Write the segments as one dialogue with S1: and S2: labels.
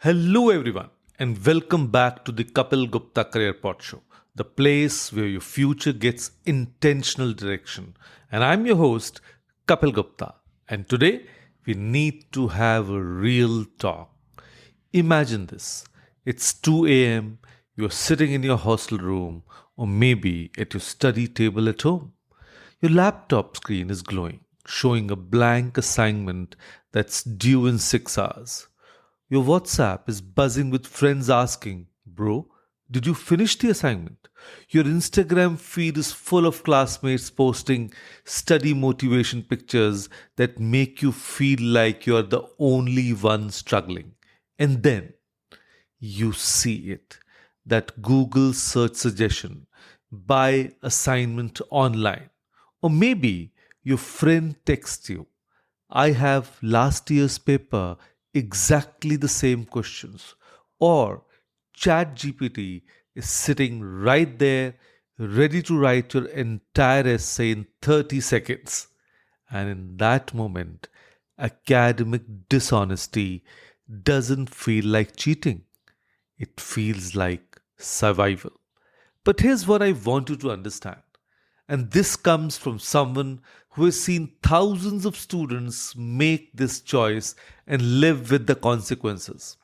S1: Hello, everyone, and welcome back to the Kapil Gupta Career Pod Show, the place where your future gets intentional direction. And I'm your host, Kapil Gupta. And today, we need to have a real talk. Imagine this, it's 2 a.m., you're sitting in your hostel room, or maybe at your study table at home. Your laptop screen is glowing, showing a blank assignment that's due in 6 hours. Your WhatsApp is buzzing with friends asking, Bro, did you finish the assignment? Your Instagram feed is full of classmates posting study motivation pictures that make you feel like you're the only one struggling. And then you see it, that Google search suggestion, buy assignment online. Or maybe your friend texts you, I have last year's paper, exactly the same questions. Or ChatGPT is sitting right there, ready to write your entire essay in 30 seconds. And in that moment, academic dishonesty doesn't feel like cheating, it feels like survival. But here's what I want you to understand. And this comes from someone who has seen thousands of students make this choice and live with the consequences.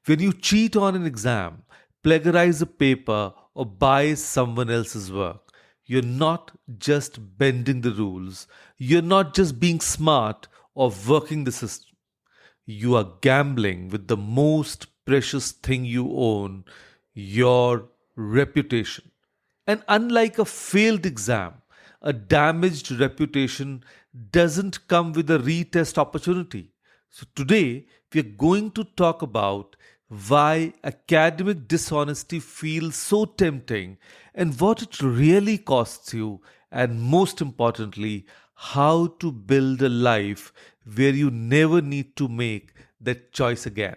S1: When you cheat on an exam, plagiarize a paper, or buy someone else's work, you're not just bending the rules, you're not just being smart or working the system. You are gambling with the most precious thing you own, your reputation. And unlike a failed exam, a damaged reputation doesn't come with a retest opportunity. So, today we are going to talk about why academic dishonesty feels so tempting and what it really costs you, and most importantly, how to build a life where you never need to make that choice again.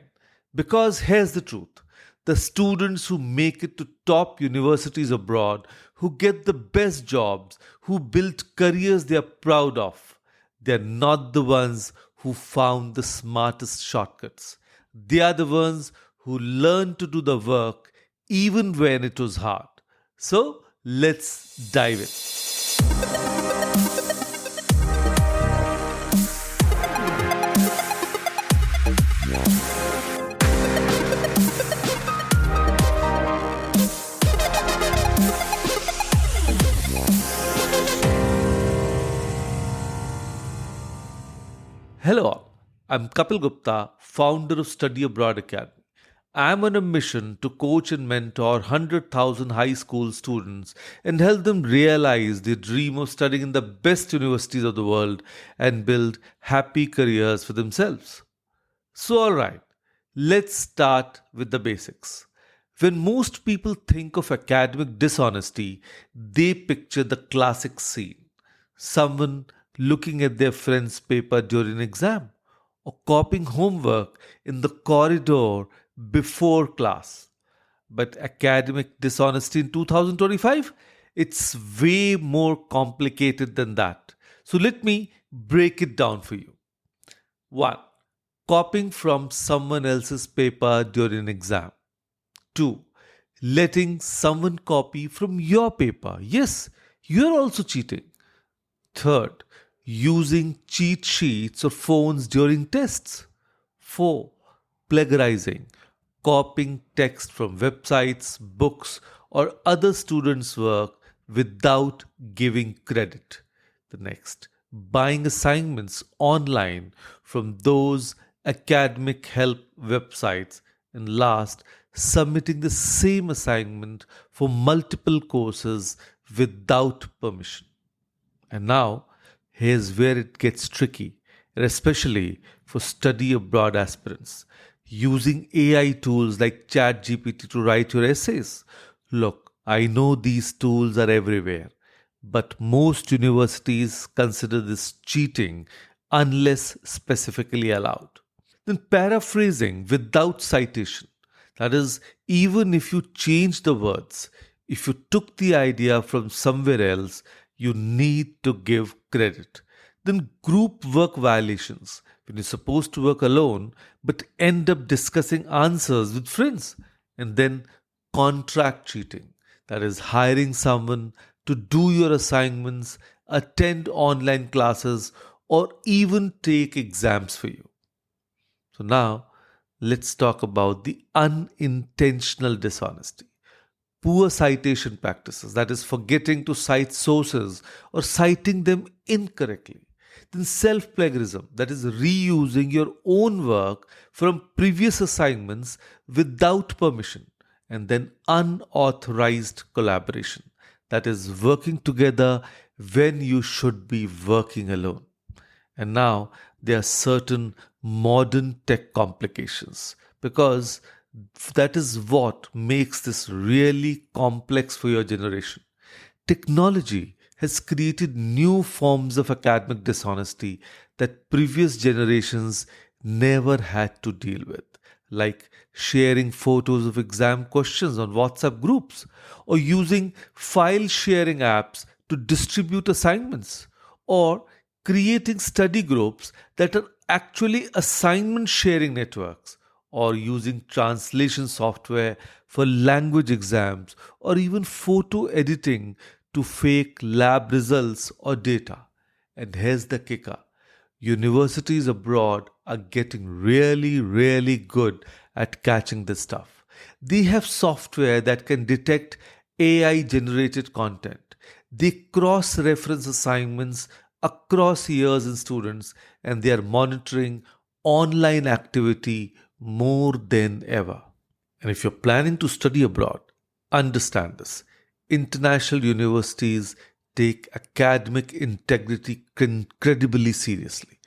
S1: Because here's the truth, the students who make it to top universities abroad, who get the best jobs, who build careers they are proud of, they're not the ones who found the smartest shortcuts. They are the ones who learned to do the work even when it was hard. So let's dive in. Hello, all. I'm Kapil Gupta, founder of Study Abroad Academy. I'm on a mission to coach and mentor 100,000 high school students and help them realize their dream of studying in the best universities of the world and build happy careers for themselves. So, alright, let's start with the basics. When most people think of academic dishonesty, they picture the classic scene, someone looking at their friend's paper during an exam, or copying homework in the corridor before class. But academic dishonesty in 2025, it's way more complicated than that. So let me break it down for you. 1. Copying from someone else's paper during an exam. 2. Letting someone copy from your paper. Yes, you're also cheating. Third, using cheat sheets or phones during tests. 4. Plagiarizing, copying text from websites, books, or other students' work without giving credit. The next, buying assignments online from those academic help websites. And last, submitting the same assignment for multiple courses without permission. And now, here's where it gets tricky, and especially for study abroad aspirants. Using AI tools like ChatGPT to write your essays. Look, I know these tools are everywhere, but most universities consider this cheating unless specifically allowed. Then paraphrasing without citation. That is, even if you change the words, if you took the idea from somewhere else, you need to give credit. Then group work violations, when you're supposed to work alone but end up discussing answers with friends. And then contract cheating, that is, hiring someone to do your assignments, attend online classes, or even take exams for you. So, now let's talk about the unintentional dishonesty. Poor citation practices, that is, forgetting to cite sources or citing them incorrectly. Then self plagiarism, that is, reusing your own work from previous assignments without permission. And then unauthorized collaboration, that is, working together when you should be working alone. And now there are certain modern tech complications because that is what makes this really complex for your generation. Technology has created new forms of academic dishonesty that previous generations never had to deal with, like sharing photos of exam questions on WhatsApp groups, or using file sharing apps to distribute assignments, or creating study groups that are actually assignment sharing networks, or using translation software for language exams, or even photo editing to fake lab results or data. And here's the kicker: universities abroad are getting really, really good at catching this stuff. They have software that can detect AI generated content. They cross reference assignments across years in students, and they are monitoring online activity more than ever. And if you're planning to study abroad, understand this. International universities take academic integrity incredibly seriously.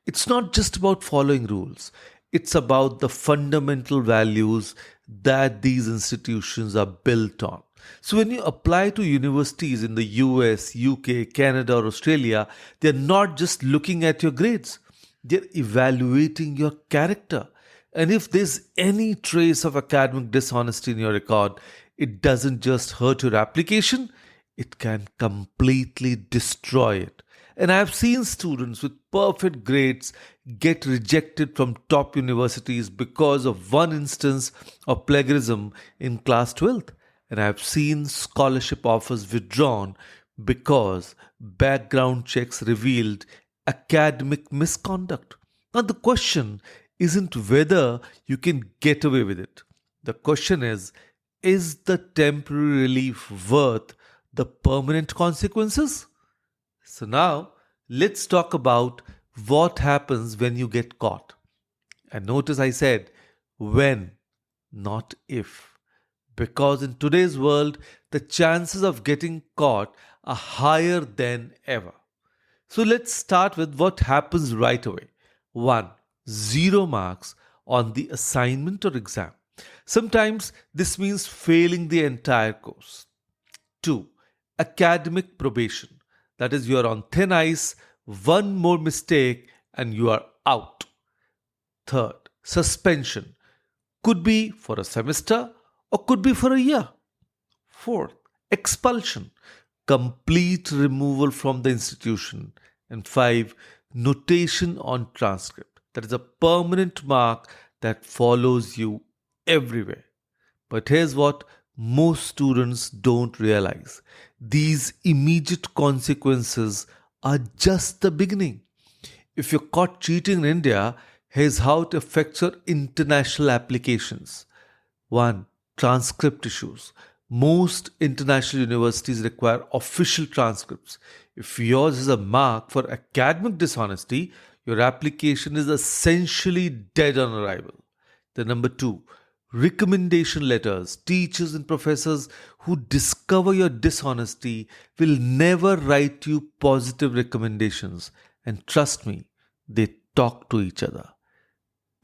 S1: It's not just about following rules, it's about the fundamental values that these institutions are built on. So, when you apply to universities in the US, UK, Canada, or Australia, they're not just looking at your grades, they're evaluating your character. And if there's any trace of academic dishonesty in your record, it doesn't just hurt your application, it can completely destroy it. And I've seen students with perfect grades get rejected from top universities because of one instance of plagiarism in class 12th. And I've seen scholarship offers withdrawn because background checks revealed academic misconduct. Now, the question isn't whether you can get away with it. The question is the temporary relief worth the permanent consequences? So now let's talk about what happens when you get caught. And notice I said when, not if. Because in today's world, the chances of getting caught are higher than ever. So let's start with what happens right away. 1. 0 marks on the assignment or exam. Sometimes this means failing the entire course. 2. Academic probation. That is, you are on thin ice, one more mistake, and you are out. 3rd, suspension. Could be for a semester or could be for a year. 4th, expulsion. Complete removal from the institution. And 5, notation on transcript. That is a permanent mark that follows you everywhere. But here's what most students don't realize: these immediate consequences are just the beginning. If you're caught cheating in India, here's how it affects your international applications. 1. Transcript issues. Most international universities require official transcripts. If yours is a mark for academic dishonesty, your application is essentially dead on arrival. The number 2, recommendation letters. Teachers and professors who discover your dishonesty will never write you positive recommendations. And trust me, they talk to each other.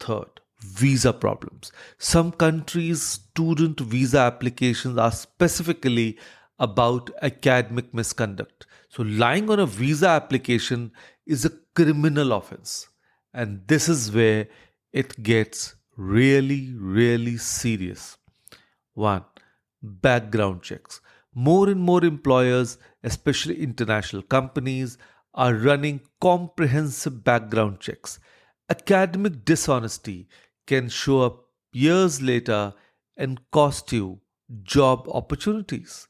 S1: 3rd, visa problems. Some countries' student visa applications are specifically about academic misconduct. So, lying on a visa application is a criminal offense. And this is where it gets really, really serious. 1. Background checks. More and more employers, especially international companies, are running comprehensive background checks. Academic dishonesty can show up years later and cost you job opportunities.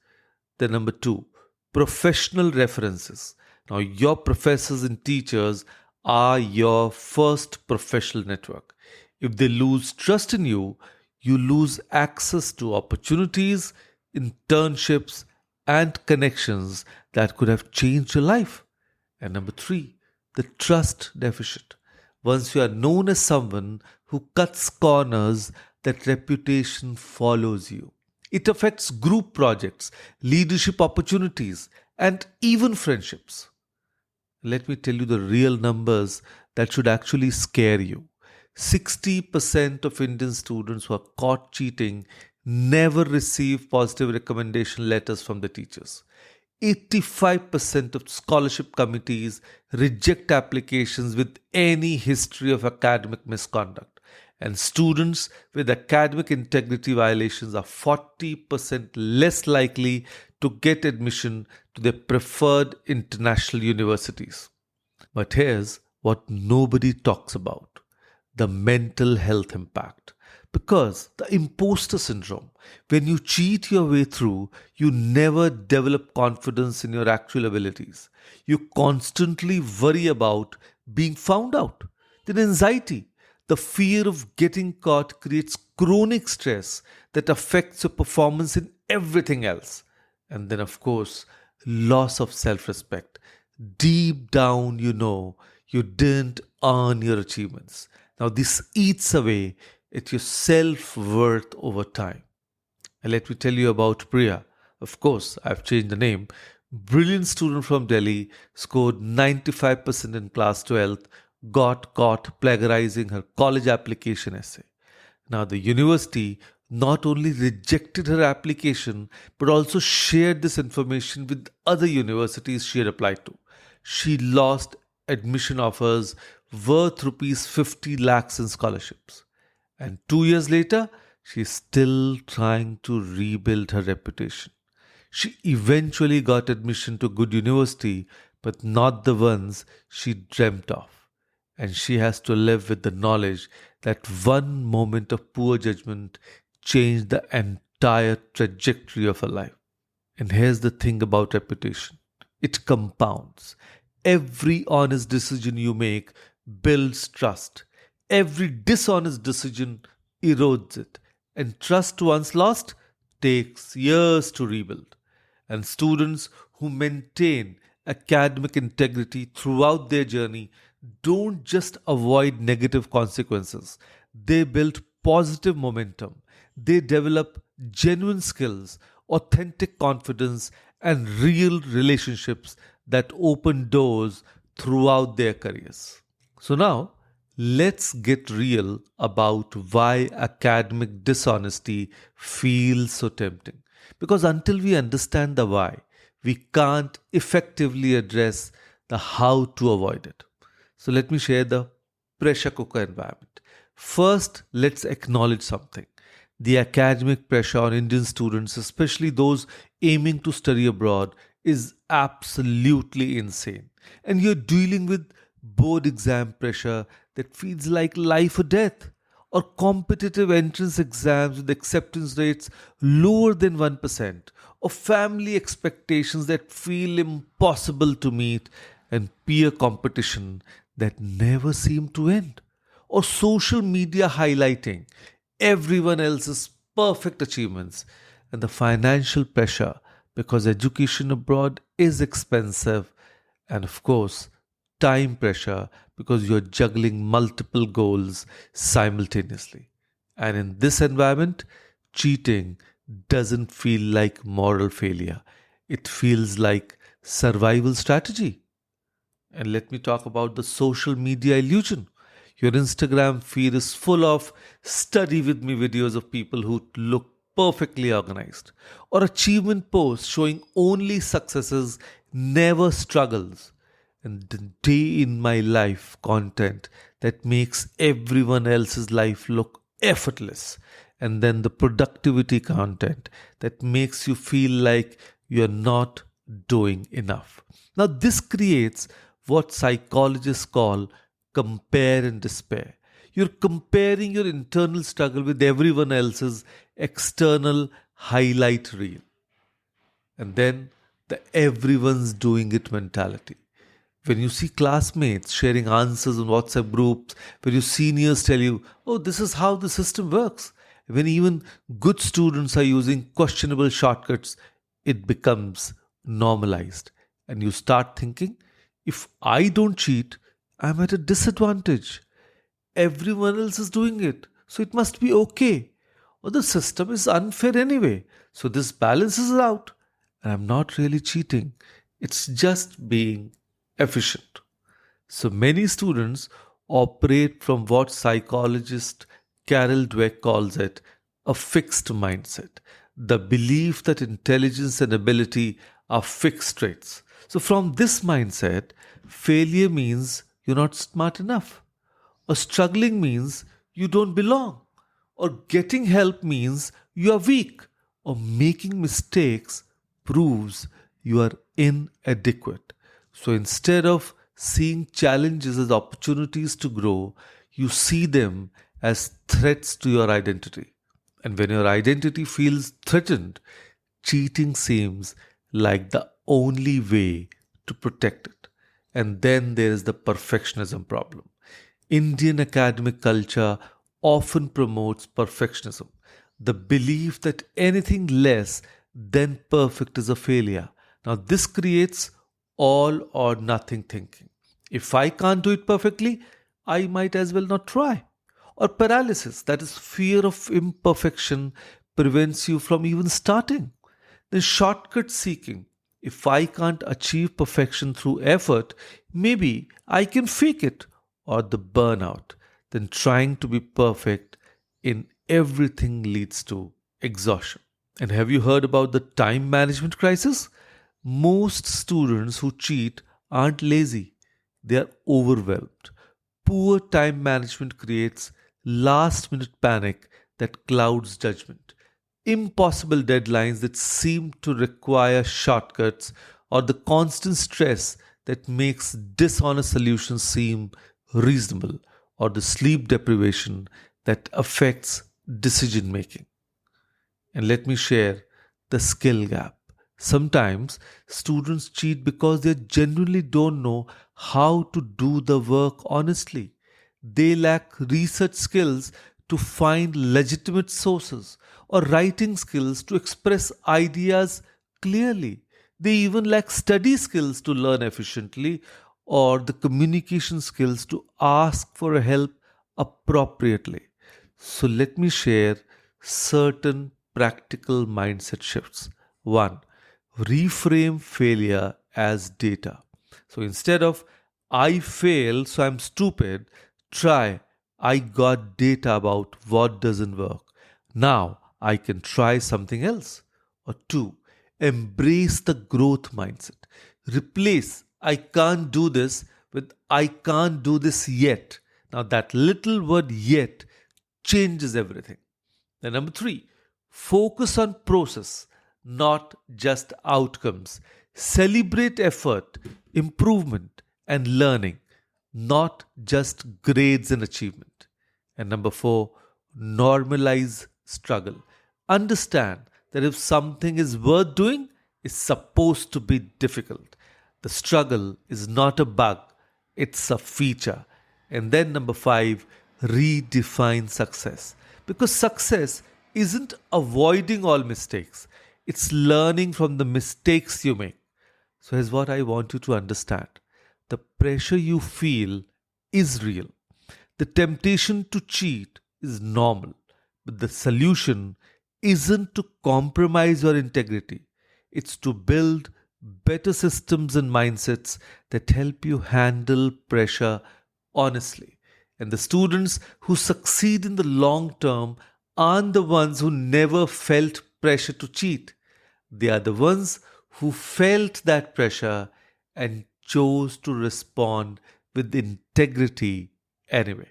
S1: Then, number two, professional references. Now, your professors and teachers are your first professional network. If they lose trust in you, you lose access to opportunities, internships, and connections that could have changed your life. And number three, the trust deficit. Once you are known as someone who cuts corners, that reputation follows you. It affects group projects, leadership opportunities, and even friendships. Let me tell you the real numbers that should actually scare you. 60% of Indian students who are caught cheating never receive positive recommendation letters from the teachers. 85% of scholarship committees reject applications with any history of academic misconduct. And students with academic integrity violations are 40% less likely to get admission to their preferred international universities. But here's what nobody talks about: the mental health impact. Because the imposter syndrome, when you cheat your way through, you never develop confidence in your actual abilities. You constantly worry about being found out. Then anxiety, the fear of getting caught, creates chronic stress that affects your performance in everything else. And then, of course, loss of self respect. Deep down, you know you didn't earn your achievements. Now, this eats away at your self worth over time. And let me tell you about Priya. Of course, I've changed the name. Brilliant student from Delhi, scored 95% in class 12th, got caught plagiarizing her college application essay. Now, the university not only rejected her application but also shared this information with other universities she had applied to. She lost admission offers worth rupees 50 lakhs in scholarships. And 2 years later, she's still trying to rebuild her reputation. She eventually got admission to a good university, but not the ones she dreamt of. And she has to live with the knowledge that one moment of poor judgment changed the entire trajectory of her life. And here's the thing about reputation: it compounds. Every honest decision you make builds trust. Every dishonest decision erodes it. And trust once lost takes years to rebuild. And students who maintain academic integrity throughout their journey don't just avoid negative consequences, they build positive momentum. They develop genuine skills, authentic confidence, and real relationships that open doors throughout their careers. So, now let's get real about why academic dishonesty feels so tempting. Because until we understand the why, we can't effectively address the how to avoid it. So, let me share the pressure cooker environment. First, let's acknowledge something. The academic pressure on Indian students, especially those aiming to study abroad, is absolutely insane. And you're dealing with board exam pressure that feels like life or death, or competitive entrance exams with acceptance rates lower than 1%, or family expectations that feel impossible to meet, and peer competition that never seem to end, or social media highlighting everyone else's perfect achievements, and the financial pressure because education abroad is expensive, and of course, time pressure because you're juggling multiple goals simultaneously. And in this environment, cheating doesn't feel like moral failure, it feels like survival strategy. And let me talk about the social media illusion. Your Instagram feed is full of study with me videos of people who look perfectly organized, or achievement posts showing only successes, never struggles, and the day in my life content that makes everyone else's life look effortless, and then the productivity content that makes you feel like you're not doing enough. Now, this creates what psychologists call compare and despair. You're comparing your internal struggle with everyone else's external highlight reel. And then the everyone's doing it mentality. When you see classmates sharing answers on WhatsApp groups, when your seniors tell you, oh, this is how the system works, when even good students are using questionable shortcuts, it becomes normalized. And you start thinking, if I don't cheat, I'm at a disadvantage. Everyone else is doing it, so it must be okay. Or the system is unfair anyway, so this balances out. And I'm not really cheating, it's just being efficient. So many students operate from what psychologist Carol Dweck calls it a fixed mindset, the belief that intelligence and ability are fixed traits. So, from this mindset, failure means you're not smart enough, or struggling means you don't belong, or getting help means you are weak, or making mistakes proves you are inadequate. So instead of seeing challenges as opportunities to grow, you see them as threats to your identity. And when your identity feels threatened, cheating seems like the only way to protect it. And then there is the perfectionism problem. Indian academic culture often promotes perfectionism, the belief that anything less than perfect is a failure. Now, this creates all or nothing thinking. If I can't do it perfectly, I might as well not try. Or paralysis, that is, fear of imperfection, prevents you from even starting. Then, shortcut seeking. If I can't achieve perfection through effort, maybe I can fake it. Or the burnout. Then, trying to be perfect in everything leads to exhaustion. And have you heard about the time management crisis? Most students who cheat aren't lazy, they are overwhelmed. Poor time management creates last minute panic that clouds judgment. Impossible deadlines that seem to require shortcuts, or the constant stress that makes dishonest solutions seem reasonable, or the sleep deprivation that affects decision making. And let me share the skill gap. Sometimes students cheat because they genuinely don't know how to do the work honestly. They lack research skills to find legitimate sources, or writing skills to express ideas clearly. They even lack study skills to learn efficiently, or the communication skills to ask for help appropriately. So, let me share certain practical mindset shifts. One, reframe failure as data. So instead of I failed, so I'm stupid, try I got data about what doesn't work. Now I can try something else. Or two, embrace the growth mindset. Replace I can't do this with I can't do this yet. Now that little word yet changes everything. Then number three, focus on process, not just outcomes. Celebrate effort, improvement, and learning, not just grades and achievement. And number four, normalize struggle. Understand that if something is worth doing, it's supposed to be difficult. The struggle is not a bug, it's a feature. And then number five, redefine success. Because success isn't avoiding all mistakes, it's learning from the mistakes you make. So, here's what I want you to understand: the pressure you feel is real, the temptation to cheat is normal, but the solution isn't to compromise your integrity, it's to build better systems and mindsets that help you handle pressure honestly. And the students who succeed in the long term aren't the ones who never felt pressure to cheat. They are the ones who felt that pressure and chose to respond with integrity anyway.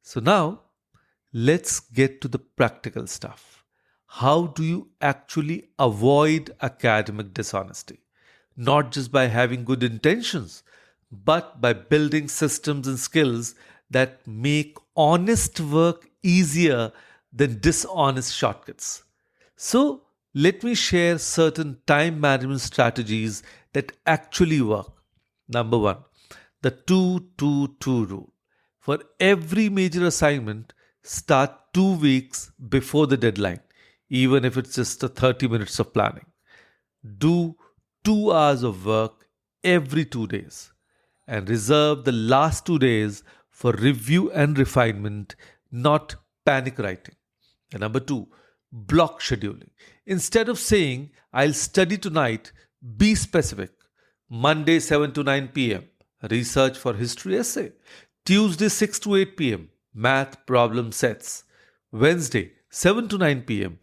S1: So now let's get to the practical stuff. How do you actually avoid academic dishonesty? Not just by having good intentions, but by building systems and skills that make honest work easier than dishonest shortcuts. So, let me share certain time management strategies that actually work. Number one, the 2-2-2 rule. For every major assignment, start 2 weeks before the deadline, even if it's just a 30 minutes of planning. Do 2 hours of work every 2 days and reserve the last 2 days for review and refinement, not panic writing. And number two, block scheduling. Instead of saying, I'll study tonight, be specific. Monday 7 to 9 pm, research for history essay. Tuesday 6 to 8 pm, math problem sets. Wednesday 7 to 9 pm,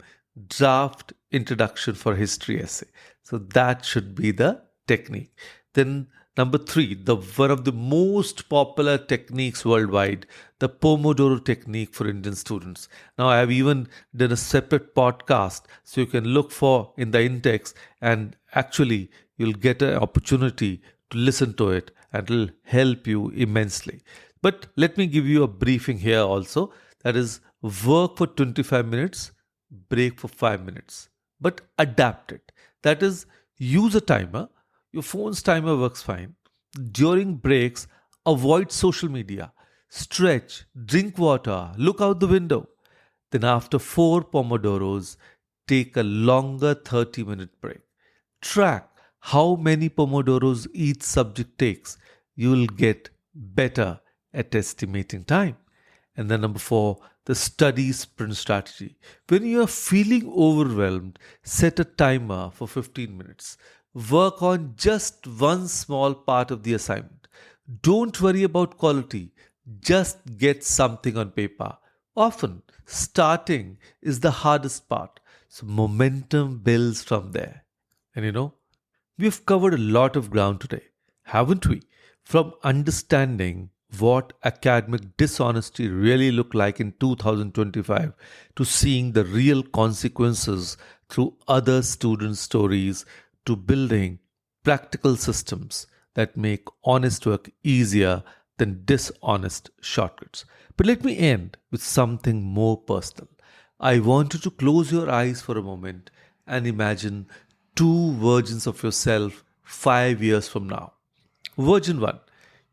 S1: draft introduction for history essay. So that should be the technique. Then number three, the one of the most popular techniques worldwide, the Pomodoro technique for Indian students. Now I have even done a separate podcast, so you can look for in the index, and actually you'll get an opportunity to listen to it, and it'll help you immensely. But let me give you a briefing here also. That is, work for 25 minutes, break for 5 minutes, but adapt it. That is, use a timer. Your phone's timer works fine. During breaks, avoid social media. Stretch, drink water, look out the window. Then, after 4 Pomodoros, take a longer 30-minute break. Track how many Pomodoros each subject takes. You will get better at estimating time. And then, number four, the study sprint strategy. When you are feeling overwhelmed, set a timer for 15 minutes. Work on just one small part of the assignment. Don't worry about quality, just get something on paper. Often, starting is the hardest part, so momentum builds from there. And we've covered a lot of ground today, haven't we? From understanding what academic dishonesty really looked like in 2025 to seeing the real consequences through other students' stories to building practical systems that make honest work easier than dishonest shortcuts. But let me end with something more personal. I want you to close your eyes for a moment and imagine two versions of yourself 5 years from now. Version 1,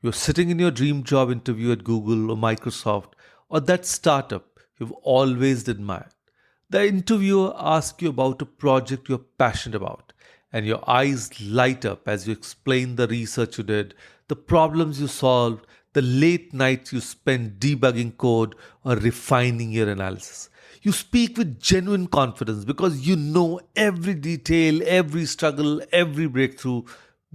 S1: you're sitting in your dream job interview at Google or Microsoft or that startup you've always admired. The interviewer asks you about a project you're passionate about, and your eyes light up as you explain the research you did, the problems you solved, the late nights you spent debugging code or refining your analysis. You speak with genuine confidence because you know every detail, every struggle, every breakthrough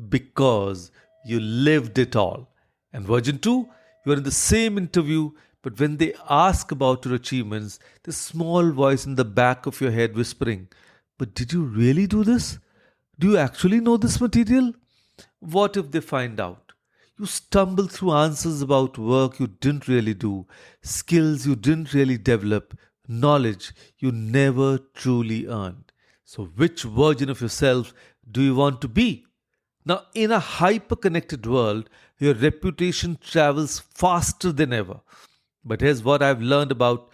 S1: because you lived it all. And version 2, you are in the same interview, but when they ask about your achievements, the small voice in the back of your head whispering, "But did you really do this? Do you actually know this material?" What if they find out? You stumble through answers about work you didn't really do, skills you didn't really develop, knowledge you never truly earned. So, which version of yourself do you want to be? Now, in a hyper connected world, your reputation travels faster than ever. But here's what I've learned about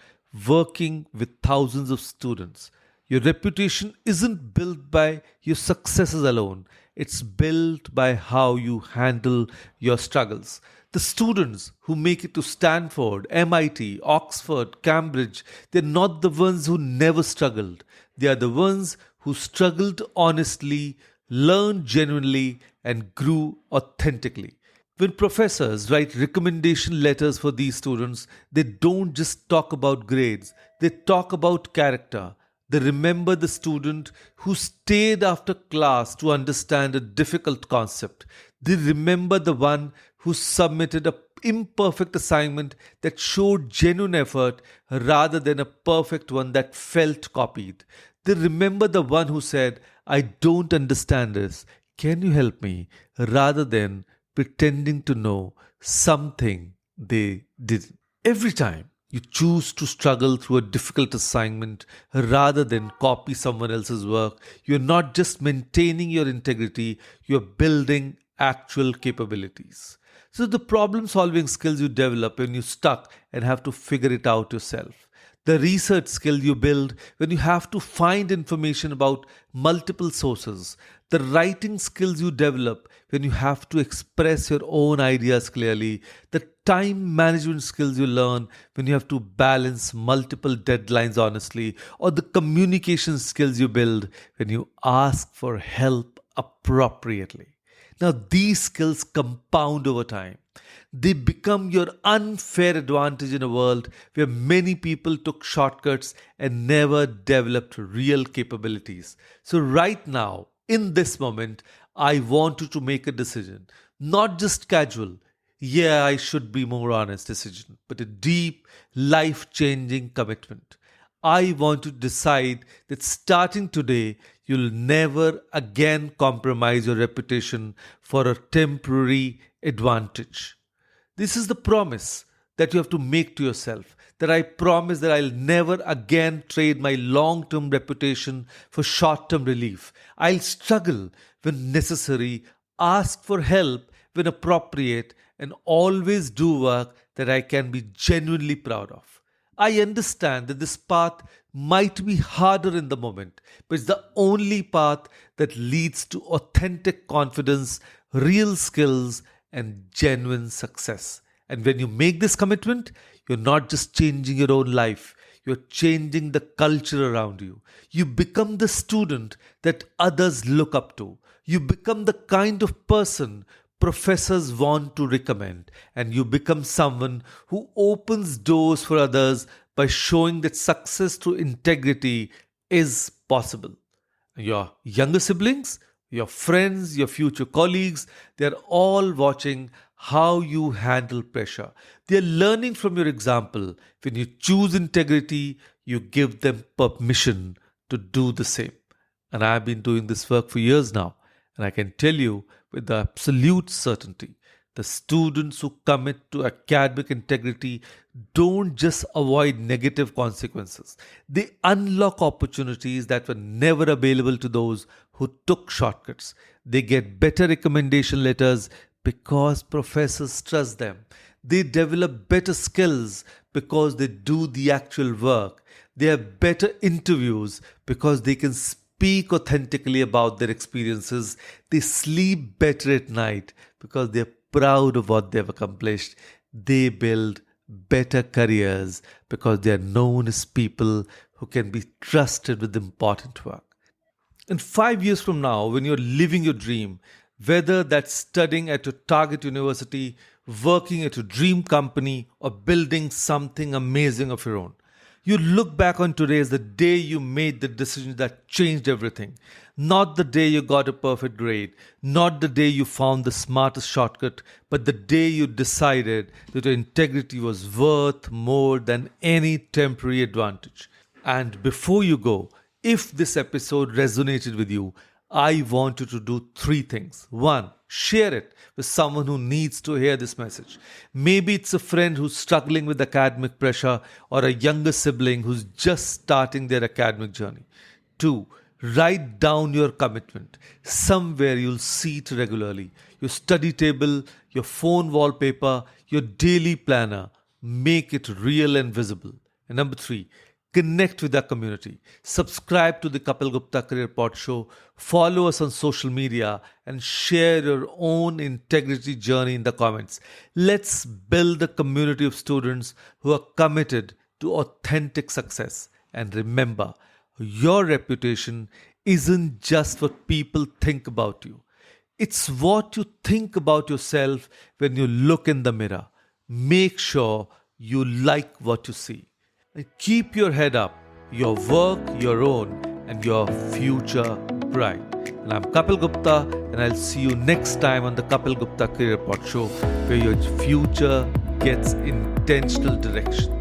S1: working with thousands of students. Your reputation isn't built by your successes alone, it's built by how you handle your struggles. The students who make it to Stanford, MIT, Oxford, Cambridge, they're not the ones who never struggled. They are the ones who struggled honestly, learned genuinely, and grew authentically. When professors write recommendation letters for these students, they don't just talk about grades, they talk about character. They remember the student who stayed after class to understand a difficult concept. They remember the one who submitted an imperfect assignment that showed genuine effort rather than a perfect one that felt copied. They remember the one who said, "I don't understand this. Can you help me?" rather than pretending to know something they didn't. Every time you choose to struggle through a difficult assignment rather than copy someone else's work, you're not just maintaining your integrity, you're building actual capabilities. So the problem solving skills you develop when you're stuck and have to figure it out yourself. The research skill you build when you have to find information about multiple sources. The writing skills you develop when you have to express your own ideas clearly. The time management skills you learn when you have to balance multiple deadlines honestly. Or the communication skills you build when you ask for help appropriately. Now, these skills compound over time. They become your unfair advantage in a world where many people took shortcuts and never developed real capabilities. So, right now, in this moment, I want you to make a decision, not just casual, yeah, I should be more honest decision, but a deep, life changing commitment. I want to decide that starting today, you'll never again compromise your reputation for a temporary advantage. This is the promise that you have to make to yourself. That I promise that I'll never again trade my long term reputation for short term relief. I'll struggle when necessary, ask for help when appropriate, and always do work that I can be genuinely proud of. I understand that this path might be harder in the moment, but it's the only path that leads to authentic confidence, real skills, and genuine success. And when you make this commitment, you're not just changing your own life, you're changing the culture around you. You become the student that others look up to. You become the kind of person professors want to recommend, and you become someone who opens doors for others by showing that success through integrity is possible. Your younger siblings, your friends, your future colleagues, they're all watching how you handle pressure. They're learning from your example. When you choose integrity, you give them permission to do the same. And I've been doing this work for years now, and I can tell you with the absolute certainty, the students who commit to academic integrity don't just avoid negative consequences. They unlock opportunities that were never available to those who took shortcuts. They get better recommendation letters because professors trust them. They develop better skills because they do the actual work. They have better interviews because they can speak authentically about their experiences. They sleep better at night because they're proud of what they've accomplished. They build better careers because they are known as people who can be trusted with important work. And 5 years from now, when you're living your dream, whether that's studying at your target university, working at your dream company, or building something amazing of your own, you look back on today as the day you made the decision that changed everything. Not the day you got a perfect grade, not the day you found the smartest shortcut, but the day you decided that your integrity was worth more than any temporary advantage. And before you go, if this episode resonated with you, I want you to do 3 things. 1, share it with someone who needs to hear this message. Maybe it's a friend who's struggling with academic pressure or a younger sibling who's just starting their academic journey. 2, write down your commitment. Somewhere you'll see it regularly. Your study table, your phone wallpaper, your daily planner. Make it real and visible. And number 3, connect with our community. Subscribe to the Kapil Gupta Career Pod Show. Follow us on social media and share your own integrity journey in the comments. Let's build a community of students who are committed to authentic success. And remember, your reputation isn't just what people think about you. It's what you think about yourself when you look in the mirror. Make sure you like what you see. And keep your head up, your work your own, and your future bright. And I'm Kapil Gupta, and I'll see you next time on the Kapil Gupta Career Pod Show, where your future gets intentional direction.